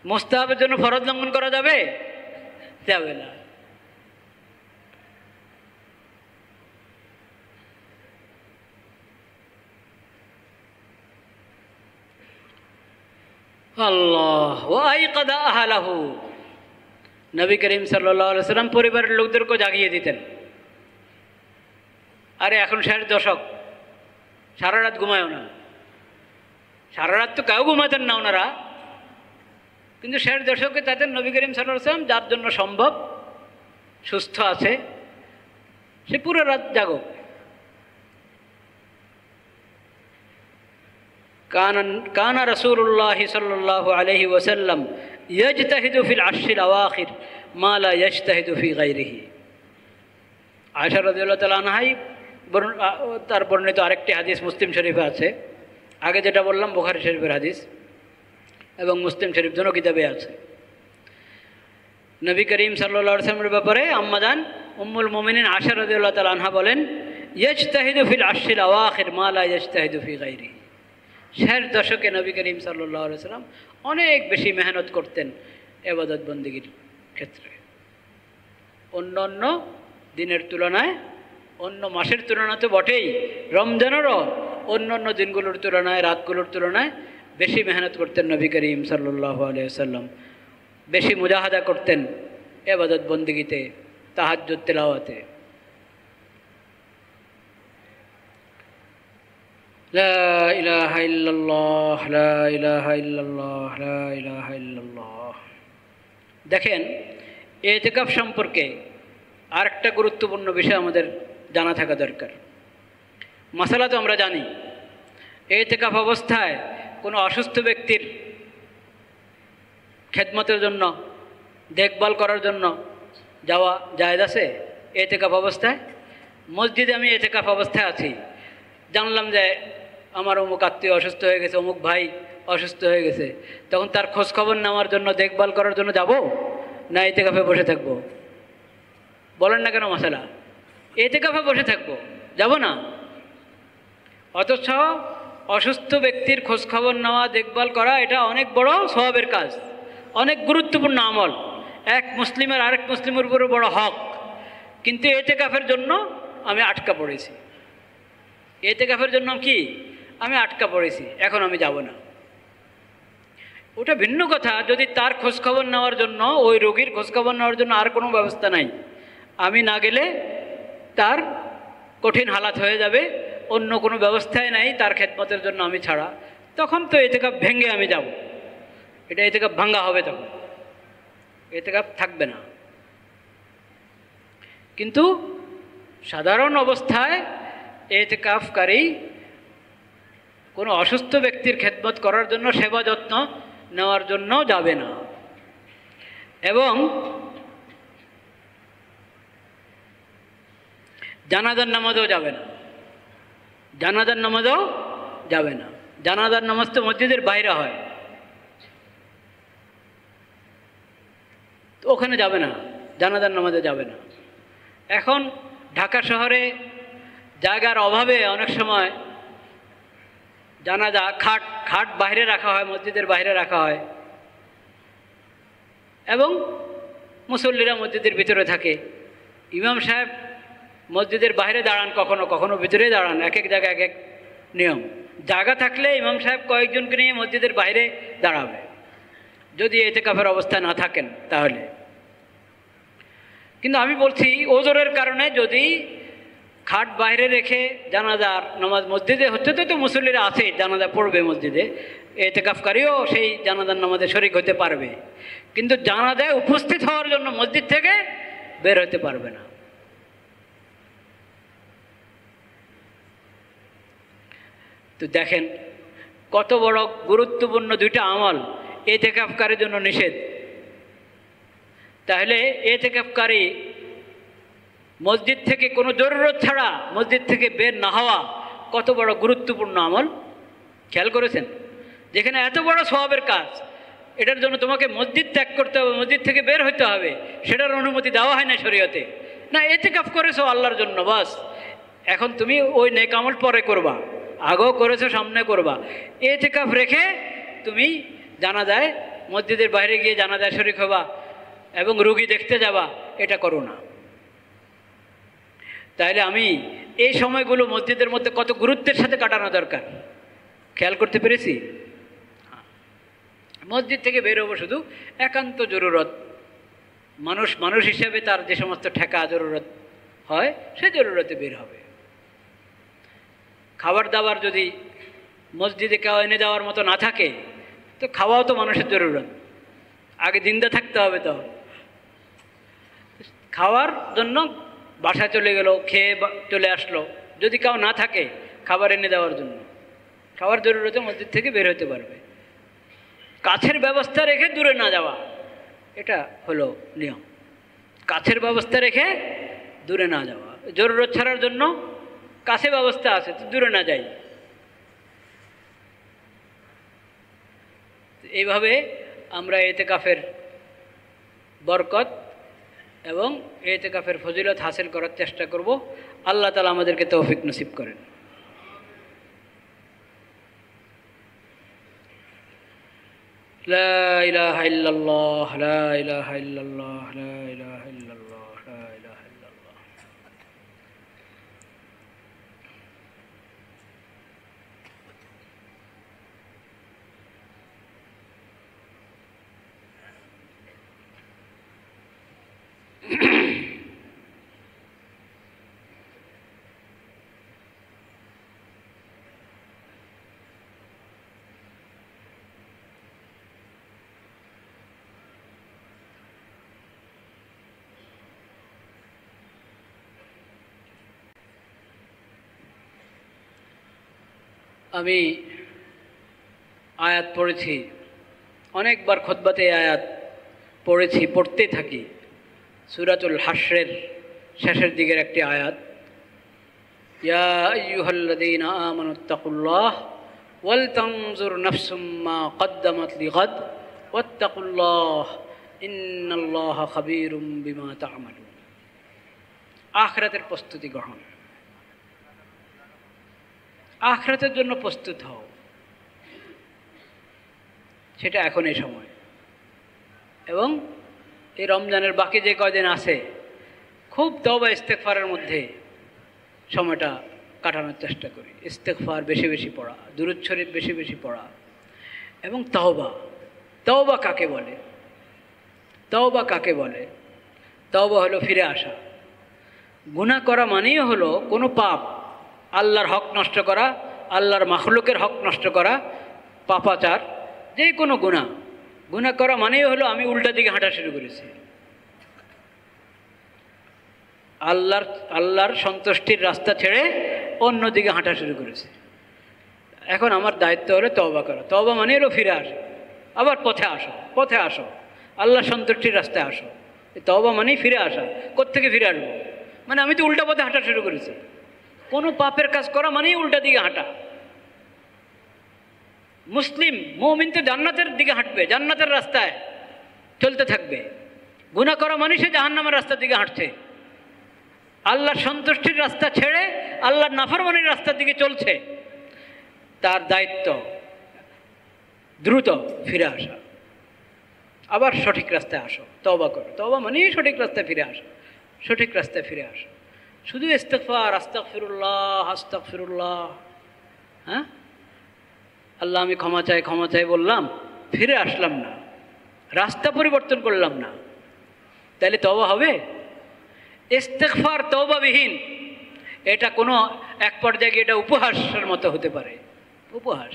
মুস্তাহাবের জন্য ফরজ লঙ্ঘন করা যাবে? যাবে না। আল্লাহ ওয়াইকাদা আহলাহু, নবী করিম সাল্লাল্লাহু আলাইহি সাল্লাম পরিবারের লোকদেরকে জাগিয়ে দিতেন। আরে এখন 60 দশক, সারা রাত ঘুমায়ও না, সারা রাত তো কেউ ঘুমাতেন না ওনারা, কিন্তু 60 দশকে তাদের নবী করিম সাল্লাল্লাহু আলাইহি সাল্লাম, যার জন্য সম্ভব, সুস্থ আছে, সে পুরো রাত জাগো। কানা রাসূলুল্লাহ সাল্লাল্লাহু আলাইহি ওয়াসাল্লাম ইয়াজতাহিদু ফিল আশরিল আওয়াখির মা লা ইয়াজতাহিদু ফি গায়রিহি। আয়েশা রাদিয়াল্লাহু তাআলা আনহা তার বর্ণিত আরেকটি হাদিস মুসলিম শরীফে আছে, আগে যেটা বললাম বুখারী শরীফের হাদিস এবং মুসলিম শরীফ দুটো কিতাবে আছে। নবী করিম সাল্লাল্লাহু আলাইহি ওয়াসাল্লামের ব্যাপারে আম্মাজান উম্মুল মুমিনিন আয়েশা রাদিয়াল্লাহু তাআলা আনহা বলেন, ইয়াজতাহিদু ফিল আশরিল আওয়াখির মা লা ইয়াজতাহিদু ফি গায়রিহি। 60 দশকে নবী করিম সাল্লাল্লাহু আলাইহি ওয়াসাল্লাম অনেক বেশি মেহনত করতেন ইবাদত বন্দেগীর ক্ষেত্রে, অন্য অন্য দিনের তুলনায়, অন্য মাসের তুলনায় তো বটেই, রমজানেরও অন্য অন্য দিনগুলোর তুলনায়, রাতগুলোর তুলনায় বেশি মেহনত করতেন নবী করিম সাল্লাল্লাহু আলাইহি ওয়াসাল্লাম, বেশি মুজাহাদা করতেন ইবাদত বন্দেগীতে, তাহাজ্জুদ তিলাওয়াতে। লা ইলাহা ইল্লাল্লাহ, লা ইলাহা ইল্লাল্লাহ, লা ইলাহা ইল্লাল্লাহ। দেখেন, ইতিকাফ সম্পর্কে আরেকটা গুরুত্বপূর্ণ বিষয় আমাদের জানা থাকা দরকার। মাসালা তো আমরা জানি, ইতিকাফ অবস্থায় কোনো অসুস্থ ব্যক্তির খেদমতের জন্য, দেখভাল করার জন্য যাওয়া জায়েজ আছে ইতিকাফ অবস্থায়? মসজিদে আমি ইতিকাফ অবস্থায় আছি, জানলাম যে আমার অমুক আত্মীয় অসুস্থ হয়ে গেছে, অমুক ভাই অসুস্থ হয়ে গেছে, তখন তার খোঁজখবর নেওয়ার জন্য, দেখভাল করার জন্য যাব না ইতিকাফে বসে থাকবো? বলেন না কেন মাসালা? ইতিকাফে বসে থাকবো, যাব না। অথচ অসুস্থ ব্যক্তির খোঁজখবর নেওয়া, দেখভাল করা, এটা অনেক বড় সওয়াবের কাজ, অনেক গুরুত্বপূর্ণ আমল, এক মুসলিমের আরেক মুসলিমের উপরে বড় হক। কিন্তু ইতিকাফের জন্য আমি আটকা পড়েছি, ইতিকাফের জন্য কি আমি আটকা পড়েছি, এখন আমি যাব না। ওটা ভিন্ন কথা যদি তার খোঁজখবর নেওয়ার জন্য, ওই রোগীর খোঁজখবর নেওয়ার জন্য আর কোনো ব্যবস্থা নাই, আমি না গেলে তার কঠিন হালাত হয়ে যাবে, অন্য কোনো ব্যবস্থাই নাই তার খেদমতের জন্য আমি ছাড়া, তখন তো ইতিকাফ ভেঙে আমি যাব, এটা ইতিকাফ ভাঙ্গা হবে, তখন ইতিকাফ থাকবে না। কিন্তু সাধারণ অবস্থায় ইতিকাফকারী কোনো অসুস্থ ব্যক্তির খেদমত করার জন্য, সেবা যত্ন নেওয়ার জন্য যাবে না। এবং জানাজার নামাজও যাবে না, জানাজার নামাজও যাবে না। জানাজার নামাজ তো মসজিদের বাইরে হয়, তো ওখানে যাবে না, জানাজার নামাজে যাবে না। এখন ঢাকা শহরে জায়গার অভাবে অনেক সময় জানাজা খাট বাইরে রাখা হয়, মসজিদের বাইরে রাখা হয়, এবং মুসল্লিরা মসজিদের ভিতরে থাকে। ইমাম সাহেব মসজিদের বাইরে দাঁড়ান, কখনো কখনো ভিতরে দাঁড়ান, এক এক জায়গায় এক এক নিয়ম। জায়গা থাকলে ইমাম সাহেব কয়েকজনকে নিয়ে মসজিদের বাইরে দাঁড়াবে, যদি ইতিকাফের অবস্থায় না থাকেন তাহলে। কিন্তু আমি বলছি ওজোরের কারণে যদি খাট বাইরে রেখে জানাজার নামাজ মসজিদে হচ্ছে, তো মুসল্লিরা আছে, জানাজা পড়বে মসজিদে, ইতিকাফকারীও সেই জানাজার নামাজে শরীক হতে পারবে, কিন্তু জানাজায় উপস্থিত হওয়ার জন্য মসজিদ থেকে বের হতে পারবে না। তো দেখেন কত বড় গুরুত্বপূর্ণ দুইটা আমল ইতিকাফকারীর জন্য নিষেধ। তাহলে ইতিকাফকারী মসজিদ থেকে কোনো জরুরত ছাড়া মসজিদ থেকে বের না হওয়া কত বড় গুরুত্বপূর্ণ আমল, খেয়াল করেছেন? যেখানে এত বড় সওয়াবের কাজ, এটার জন্য তোমাকে মসজিদ ত্যাগ করতে হবে, মসজিদ থেকে বের হতে হবে, সেটার অনুমতি দেওয়া হয় না শরীয়তে। না, ইতিকাফ করেছো আল্লাহর জন্য, বাস এখন তুমি ওই নেক আমল পরে করবা, আগেও করেছো সামনে করবা। ইতিকাফ রেখে তুমি জানাজায় মসজিদের বাইরে গিয়ে জানাজায় শরীক হবা এবং রুগী দেখতে যাবা, এটা করো না। তাইলে আমি এই সময়গুলো মসজিদের মধ্যে কত গুরুত্বের সাথে কাটানো দরকার, খেয়াল করতে পেরেছি? মসজিদ থেকে বের হবো শুধু একান্ত জরুরত, মানুষ হিসেবে তার যে সমস্ত ঠেকা জরুরত হয় সে জরুরতে বের হবে। খাবার দাবার যদি মসজিদে কেউ এনে দেওয়ার মতো না থাকে, তো খাওয়াও তো মানুষের জরুরত, আগে জিন্দা থাকতে হবে। তো খাওয়ার জন্য বাসায় চলে গেল, খেয়ে চলে আসলো, যদি কেউ না থাকে খাবার এনে দেওয়ার জন্য, খাবার জরুরতে মসজিদ থেকে বের হতে পারবে। কাছের ব্যবস্থা রেখে দূরে না যাওয়া, এটা হলো নিয়ম। কাছের ব্যবস্থা রেখে দূরে না যাওয়া, জরুরত ছাড়ার জন্য কাছে ব্যবস্থা আছে, তো দূরে না যাই। এইভাবে আমরা ইতিকাফের বরকত এবং ইতিকাফের ফজিলত হাসিল করার চেষ্টা করব। আল্লাহ তাআলা আমাদেরকে তৌফিক নসিব করেন। লা ইলাহা ইল্লাল্লাহ, লা ইলাহা ইল্লাল্লাহ, লা ইলাহা ইল্লাল্লাহ, লা ইলাহা ইল্লাল্লাহ। আমি আয়াত পড়েছি অনেকবার, খুতবাতে আয়াত পড়েছি, পড়তে থাকি। সূরাতুল হাশরের শেষের দিকের একটি আয়াত, ইয়া আইয়ুহাল্লাযীনা আমানুত্তাকুল্লাহ ওয়াল তানজুর নাফসুম মা কদ্দামাত লিগাদ ওয়াত্তাকুল্লাহ ইন্নাল্লাহা খাবীরুম বিমা তা'মালুন। আখিরাতের প্রস্তুতি গ্রহণ, আখিরাতের জন্য প্রস্তুত হও, সেটা এখন এই সময়। এবং এই রমজানের বাকি যে কয়দিন আছে, খুব তওবা ইস্তেগফারের মধ্যে সময়টা কাটানোর চেষ্টা করি। ইস্তেগফার বেশি বেশি পড়া, দুরূদ শরীফ বেশি বেশি পড়া, এবং তওবা। তওবা কাকে বলে? তওবা কাকে বলে? তওবা হলো ফিরে আসা। গুনাহ করা মানেই হলো কোনো পাপ, আল্লাহর হক নষ্ট করা, আল্লাহর মাখলুকের হক নষ্ট করা, পাপাচার, যে কোনো গুনাহ করা মানেই হলো আমি উল্টা দিকে হাঁটা শুরু করেছি, আল্লাহর সন্তুষ্টির রাস্তা ছেড়ে অন্য দিকে হাঁটা শুরু করেছে। এখন আমার দায়িত্ব হলো তওবা করা। তওবা মানে হলো ফিরে আসো, আবার পথে আসো, আল্লাহ সন্তুষ্টির রাস্তায় আসো। তওবা মানেই ফিরে আসা। কোত্থেকে ফিরে আসবো? মানে আমি তো উল্টা পথে হাঁটা শুরু করেছি। কোনো পাপের কাজ করা মানেই উল্টা দিকে হাঁটা। মুসলিম মুমিন তো জান্নাতের দিকে হাঁটবে, জান্নাতের রাস্তায় চলতে থাকবে। গুনাহ করা মানে সে জাহান্নামের রাস্তার দিকে হাঁটছে। আল্লাহর সন্তুষ্টির রাস্তা ছেড়ে আল্লাহর নাফরমানির রাস্তার দিকে চলছে। তার দায়িত্ব দ্রুত ফিরে আসা, আবার সঠিক রাস্তায় আসো, তওবা করো। তওবা মানেই সঠিক রাস্তায় ফিরে আসা, সঠিক রাস্তায় ফিরে আসো। শুধু ইস্তিগফার, আস্তাগফিরুল্লাহ আস্তাগফিরুল্লাহ, হ্যাঁ আল্লাহ আমি ক্ষমা চাই ক্ষমা চাই বললাম, ফিরে আসলাম না, রাস্তা পরিবর্তন করলাম না, তাহলে তওবা হবে? ইস্তিগফার তওবাবিহীন এটা কোনো এক পর্যায়ে এটা উপহাসের মতো হতে পারে। উপহাস,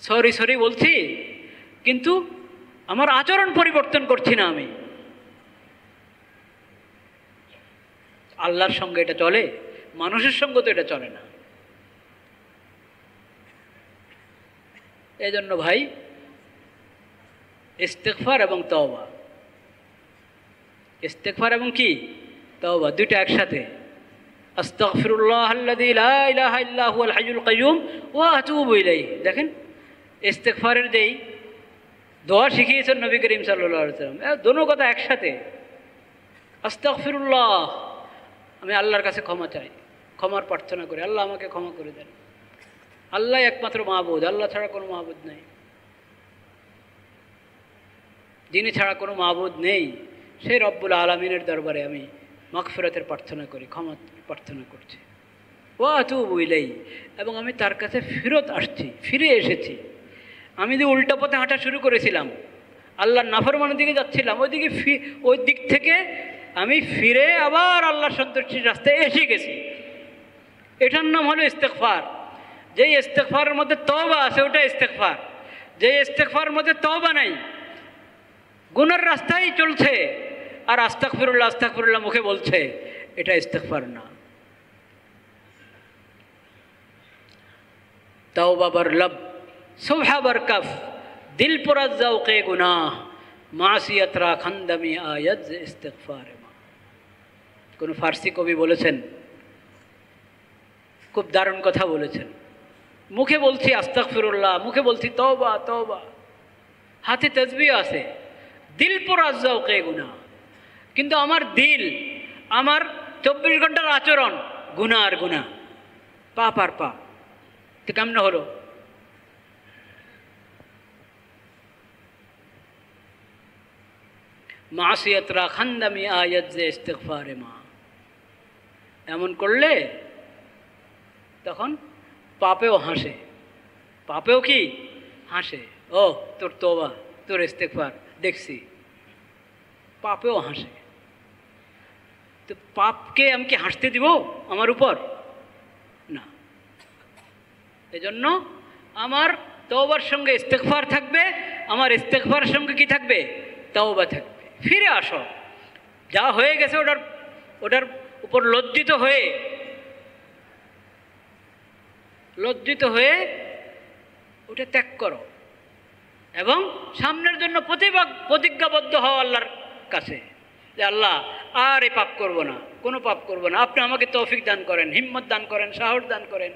সরি সরি বলছি কিন্তু আমার আচরণ পরিবর্তন করছি না আমি। আল্লাহর সঙ্গে এটা চলে, মানুষের সঙ্গে তো এটা চলে না। এই জন্য ভাই ইস্তিগফার এবং তওবা, ইস্তিগফার এবং কি তওবা দুইটা একসাথে। আস্তাগফিরুল্লাহাল্লাযী লা ইলাহা ইল্লা হুয়াল হাইয়ুল কাইয়্যুম ওয়া আতুবু ইলাইহি। দেখেন ইস্তিগফারের যেই দোয়া শিখিয়েছেন নবী করিম সাল্লাল্লাহু আলাইহি ওয়াসাল্লাম, দোনো কথা একসাথে। আস্তাগফিরুল্লাহ, আমি আল্লাহর কাছে ক্ষমা চাই, ক্ষমার প্রার্থনা করি, আল্লাহ আমাকে ক্ষমা করে দেন। আল্লাহ একমাত্র মাহবুদ, আল্লাহ ছাড়া কোনো মাহবুদ নেই। যিনি ছাড়া কোনো মাহবুদ নেই সেই রব্বুল আলামিনের দরবারে আমি মাগফিরাতের প্রার্থনা করি, ক্ষমা প্রার্থনা করছি। ওয়া আতুবু ইলাইহি, এবং আমি তার কাছে ফিরত আসছি, ফিরে এসেছি। আমি যে উল্টা পথে হাঁটা শুরু করেছিলাম, আল্লাহর নাফরমানের দিকে যাচ্ছিলাম, ওই দিক থেকে আমি ফিরে আবার আল্লাহর সন্তুষ্টির রাস্তায় এসে গেছি। এটার নাম হলো ইস্তিগফার। যেই ইস্তিগফারের মধ্যে তওবা আছে ওটা ইস্তিগফার। যেই ইস্তিগফারের মধ্যে তওবা নাই, গুনার রাস্তায় চলছে আর আস্তাগফিরুল্লাহ আস্তাগফিরুল্লাহ মুখে বলছে, এটা ইস্তিগফার না। তওবা বার লব, সুবহা বার কফ, দিল পুরা যাওকে গুনাহ, মাসিয়াত রা খানদামি আয়াত ইস্তিগফার মা। কোন ফার্সি কবি বলেছেন, খুব দারুণ কথা বলেছেন। মুখে বলছি আস্তাগফিরুল্লাহ, মুখে বলছি তওবা তওবা, হাতে তাসবিহ আছে, দিল পুরা যাওকে গুনাহ, কিন্তু আমার দিল, আমার 24 ঘন্টার আচরণ গুনাহ আর গুনাহ, পাপ আর পাপ। তো কেমন হলো? মাসিয়াতরা খানদামি আয়াত যে ইস্তিগফারে মা, এমন করলে তখন পাপেও হাসে, পাপেও কি হাসে। ও তোর তওবা, তোর ইস্তিগফার দেখছি, পাপেও হাসে। তো পাপকে আমি কি হাসতে দিব আমার উপর? না। এজন্য আমার তওবার সঙ্গে ইস্তিগফার থাকবে, আমার ইস্তিগফারের সঙ্গে কি থাকবে? তওবা থাকবে। ফিরে আসো, যা হয়ে গেছে ওটার উপর লজ্জিত হয়ে ওটা ত্যাগ করো এবং সামনের জন্য প্রতিজ্ঞাবদ্ধ হও আল্লাহর কাছে যে আল্লাহ আর এই পাপ করব না, কোনো পাপ করব না। আপনি আমাকে তৌফিক দান করেন, হিম্মত দান করেন, সাহস দান করেন,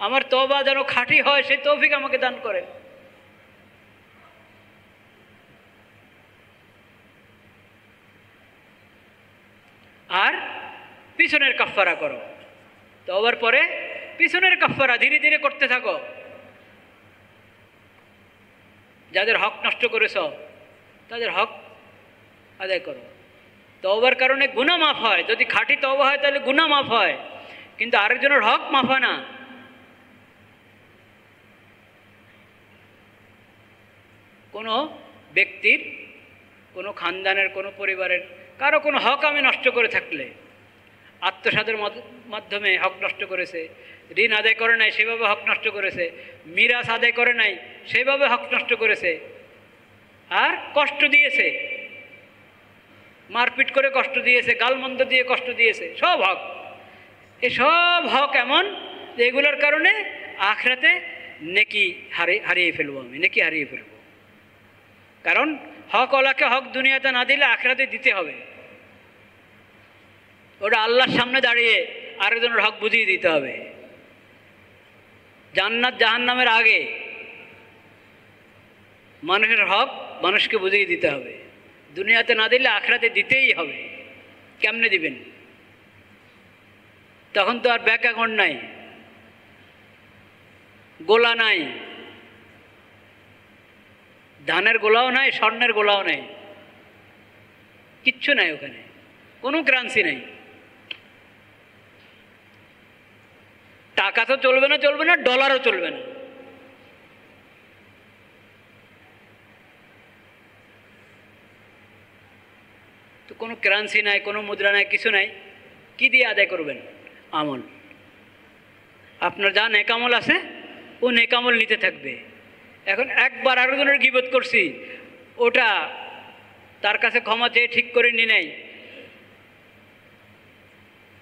আমার তওবা যেন খাঁটি হয় সেই তৌফিক আমাকে দান করেন। আর পিছনের কাফফারা করো, তওবার পরে পিছনের কাফফারা ধীরে ধীরে করতে থাকো। যাদের হক নষ্ট করেছ তাদের হক আদায় করো। তওবার কারণে গুনাহ মাফ হয়, যদি খাঁটি তওবা হয় তাহলে গুনাহ মাফ হয়, কিন্তু আরেকজনের হক মাফ হয় না। কোনো ব্যক্তির, কোনো খানদানের, কোনো পরিবারের কারো কোনো হক আমি নষ্ট করে থাকলে, আত্মসাতের মাধ্যমে হক নষ্ট করেছে, ঋণ আদায় করে নাই সেভাবে হক নষ্ট করেছে, মিরাস আদায় করে নাই সেইভাবে হক নষ্ট করেছে, আর কষ্ট দিয়েছে, মারপিট করে কষ্ট দিয়েছে, গালমন্দ দিয়ে কষ্ট দিয়েছে, সব হক। এসব হক এমন যে এগুলোর কারণে আখিরাতে নেকি হারিয়ে ফেলবো, আমি নেকি হারিয়ে ফেলবো। কারণ হক ওলাকে হক দুনিয়াতে না দিলে আখিরাতে দিতে হবে। ওটা আল্লাহর সামনে দাঁড়িয়ে আরেকজনের হক বুঝিয়ে দিতে হবে। জান্নাত জাহান্নামের আগে মানুষের হক মানুষকে বুঝিয়ে দিতে হবে। দুনিয়াতে না দিলে আখিরাতে দিতেই হবে। কেমনে দিবেন? তখন তো আর ব্যাংক অ্যাকাউন্ট নাই, গোলা নাই, ধানের গোলাও নাই, স্বর্ণের গোলাও নাই, কিচ্ছু নাই, ওখানে কোনো কারেন্সি নাই। টাকা তো চলবে না, চলবে না, ডলারও চলবে না। তো কোনো কারেন্সি নাই, কোনো মুদ্রা নাই, কিছু নাই, কি দিয়ে আদায় করবেন আমল? আপনার যা নেকামল আছে ও নেকামল নিতে থাকবে। এখন একবার আরেকজনের গীবত করছি, ওটা তার কাছে ক্ষমা চেয়ে ঠিক করে নি নাই,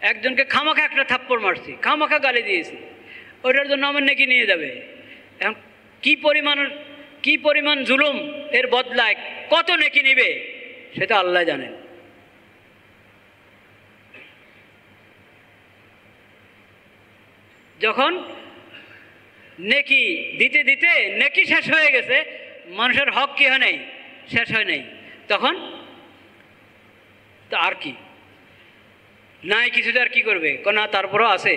একজনকে খামাখা একটা থাপ্পড় মারছি, খামাখা গালি দিয়েছি, ওটার জন্য আমার নেকি নিয়ে যাবে। এখন কি পরিমাণ জুলুম এর বদলায় কত নেকি নিবে সেটা আল্লাহ জানেন। যখন নেকি দিতে দিতে নেকি শেষ হয়ে গেছে, মানুষের হক কি হয় নাই, শেষ হয় নাই, তখন তো আর কি নাই, কিছুতে আর কি করবে? না, তারপরও আছে,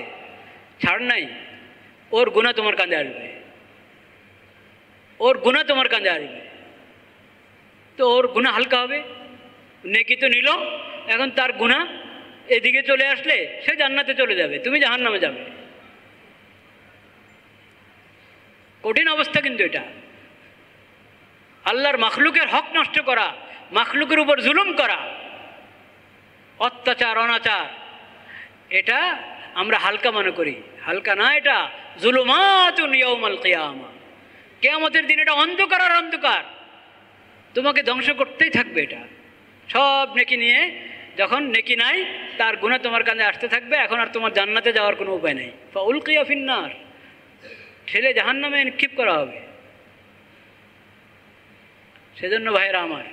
ছাড় নাই, ওর গুনাহ তোমার কাঁধে আসবে, ওর গুনাহ তোমার কাঁধে আসবে। তো ওর গুনাহ হালকা হবে, নেকি তো নিল, এখন তার গুনাহ এদিকে চলে আসলে সে জান্নাতে চলে যাবে, তুমি জাহান্নামে যাবে। কঠিন অবস্থা কিন্তু এটা। আল্লাহর মাখলুকের হক নষ্ট করা, মাখলুকের উপর জুলুম করা, অত্যাচার অনাচার, এটা আমরা হালকা মনে করি। হালকা না, এটা জুলুমাতুন ইয়াউমাল কিয়ামা, কিয়ামতের দিন এটা অন্ধকার আর অন্ধকার, তোমাকে ধ্বংস করতেই থাকবে। এটা সব নেকি নিয়ে, যখন নেকি নাই, তার গুনাহ তোমার কাছে আসতে থাকবে। এখন আর তোমার জান্নাতে যাওয়ার কোনো উপায় নাই। ফাউলকিয়া ফিন্নার, ঠেলে জাহান্নামে নিক্ষেপ করা হবে। সেজন্য ভাইয়েরা আমার,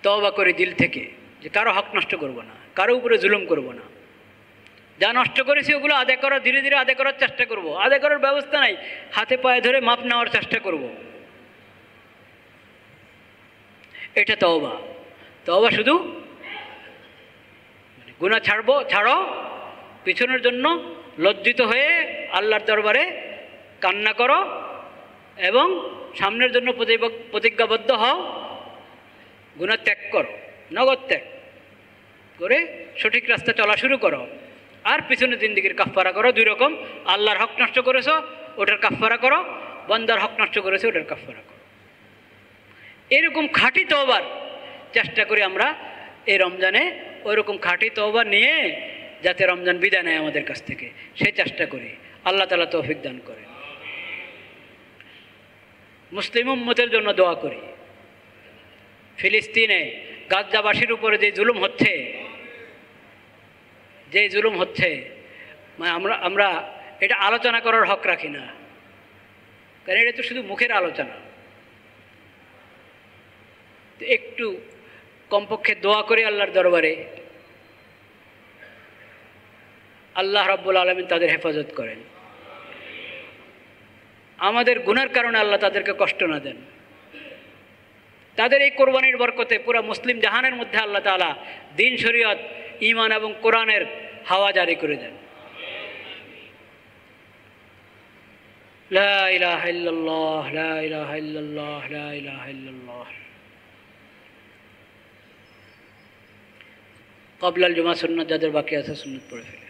তওবা করি দিল থেকে যে কারো হক নষ্ট করব না, কারো উপরে জুলুম করব না। যা নষ্ট করেছি ওগুলো আদায় করার, ধীরে ধীরে আদায় করার চেষ্টা করব। আদায় করার ব্যবস্থা নাই, হাতে পায়ে ধরে মাপ নেওয়ার চেষ্টা করব। এটা তওবা। তওবা শুধু গুনাহ ছাড়ো, পিছনের জন্য লজ্জিত হয়ে আল্লাহর দরবারে কান্না করো এবং সামনের জন্য প্রতিজ্ঞাবদ্ধ হও, গুনাহ ত্যাগ করো, নগদ ত্যাগ করে সঠিক রাস্তা চলা শুরু করো। আর পিছনের জিন্দেগির কাফফারা করো। দুই রকম, আল্লাহর হক নষ্ট করেছো ওটার কাফফারা করো, বান্দার হক নষ্ট করেছো ওটার কাফফারা করো। এরকম খাঁটি তওবার চেষ্টা করি আমরা এই রমজানে, ওইরকম খাঁটি তওবা নিয়ে যাতে রমজান বিদায় নেয় আমাদের কাছ থেকে, সেই চেষ্টা করি। আল্লাহ তাআলা তৌফিক দান করেন। মুসলিম উম্মতের জন্য দোয়া করি। ফিলিস্তিনে গাজ্জাবাসীর উপরে যে জুলুম হচ্ছে, আমরা এটা আলোচনা করার হক রাখি না, কারণ এটা তো শুধু মুখের আলোচনা। তো একটু কমপক্ষে দোয়া করি আল্লাহর দরবারে, আল্লাহ রাব্বুল আলামিন তাদের হেফাজত করেন, আমাদের গুনার কারণে আল্লাহ তাদেরকে কষ্ট না দেন। তাদের এই কোরবানির বরকতে পুরা মুসলিম জাহানের মধ্যে আল্লাহ তাআলা দ্বীন শরীয়ত, ঈমান এবং কোরআনের হাওয়া জারি করে দেন। লা ইলাহা ইল্লাল্লাহ, লা ইলাহা ইল্লাল্লাহ, লা ইলাহা ইল্লাল্লাহ। ক্বাবলাল জুমা সুন্নাত যাদের বাকি আছে সুন্নাত পড়ে ফেলে।